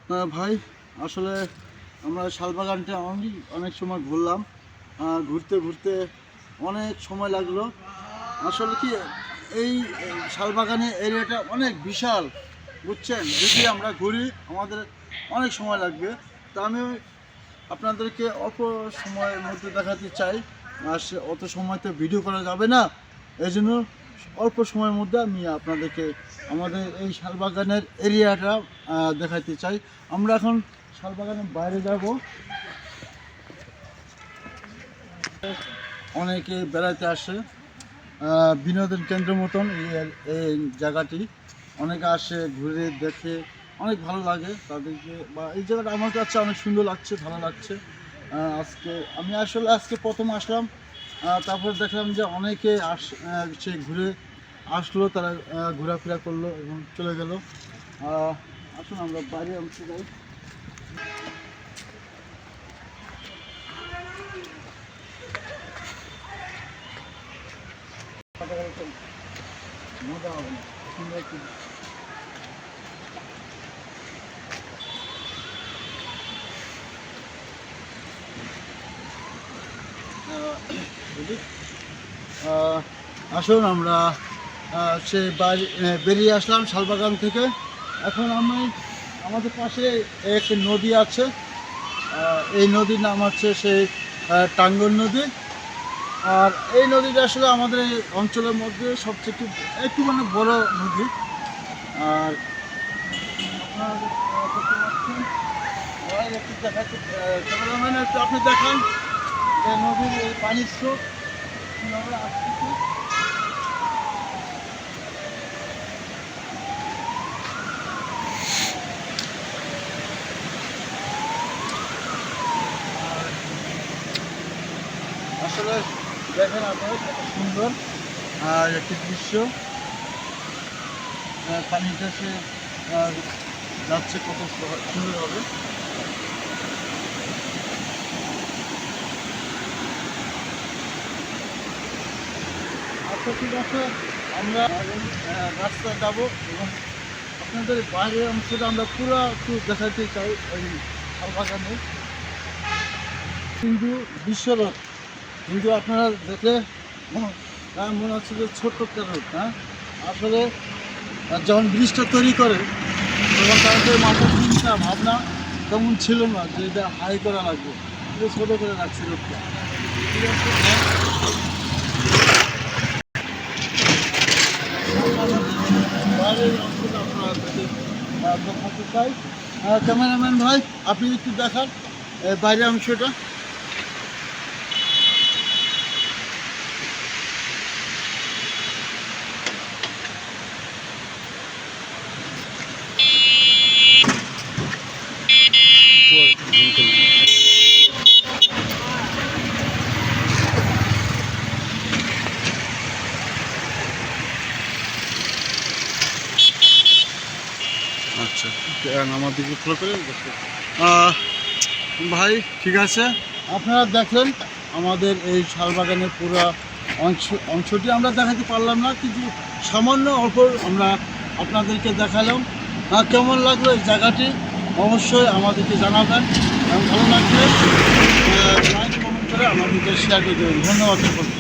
ভাই আসলে আমরা শালবাগানটা অনেক সময় ঘুরলাম। ঘুরতে ঘুরতে অনেক সময় লাগলো। আসলে কি এই শালবাগানের এরিয়াটা অনেক বিশাল, বুঝছেন? যদি আমরা ঘুরি আমাদের অনেক সময় লাগবে। তা আমি আপনাদেরকে অল্প সময়ের মধ্যে দেখাতে চাই। আর অত সময় তো ভিডিও করা যাবে না, এই জন্য অল্প সময়ের মধ্যে আমি আপনাদেরকে আমাদের এই শালবাগানের এরিয়াটা দেখাতে চাই। আমরা এখন শালবাগানের বাইরে যাব। অনেকে বেড়াতে আসে, বিনোদন কেন্দ্র মতন এই জায়গাটি। অনেকে আসে, ঘুরে দেখে, অনেক ভালো লাগে তাদেরকে। বা এই জায়গাটা আমার কাছে অনেক সুন্দর লাগছে, ভালো লাগছে। আজকে প্রথম আসলাম, তারপর দেখলাম যে অনেকে সে ঘুরে আসলো, তারা ঘোরাফেরা করলো এবং চলে গেল। আসুন আমরা বাইরে অংশে যাই। মজা হবে না, সুন্দর একটু আসুন আমরা সে বেরিয়ে আসলাম শালবাগান থেকে। এখন আমাদের পাশে এক নদী আছে, এই নদীর নাম হচ্ছে সেই টাঙ্গন নদী। আর এই নদীটা আসলে আমাদের এই অঞ্চলের মধ্যে সবচেয়ে একটু মানে বড় নদী। আর একটু দেখাচ্ছি, ক্যামেরাম্যান একটু আপনি দেখান যে নদীর এই পানির স্রোত কীভাবে আসতেছে। আসলে দেখেন আপনারা কত সুন্দর একটি দৃশ্য। পানিটা সে যাচ্ছে কত সুন্দর হবে। আচ্ছা ঠিক আছে, আমরা রাস্তা যাবো এবং আপনাদের বাইরের অংশটা আমরা পুরো একটু দেখাতে চাই। ওই শালবাগানে কিন্তু বিশ্বরোড, কিন্তু আপনারা দেখলে মনে হচ্ছে যে ছোট্ট একটা রোড। আসলে যখন ব্রিজটা তৈরি করে তখন তাদের মাথার চিন্তা ভাবনা তেমন ছিল না যে এটা হাই করা লাগবে, এটা ছোটো করে রাখছে রোডটা। ঠিক আছে, বাইরের অংশটা আপনারা দেখাতে চাই। ক্যামেরাম্যান ভাই আপনি একটু দেখান বাইরের অংশটা। আচ্ছা, আমার দিকে ফলো করে ভাই ঠিক আছে। আপনারা দেখলেন আমাদের এই শালবাগানের পুরো অংশটি আমরা দেখাতে পারলাম না, কিন্তু সামান্য অল্প আমরা আপনাদেরকে দেখালাম। কেমন লাগলো এই জায়গাটি অবশ্যই আমাদেরকে জানাবেন এবং ভালো লাগলে লাইক কমেন্ট করে আমাদেরকে শেয়ার করে দেবেন। ধন্যবাদ সকলকে।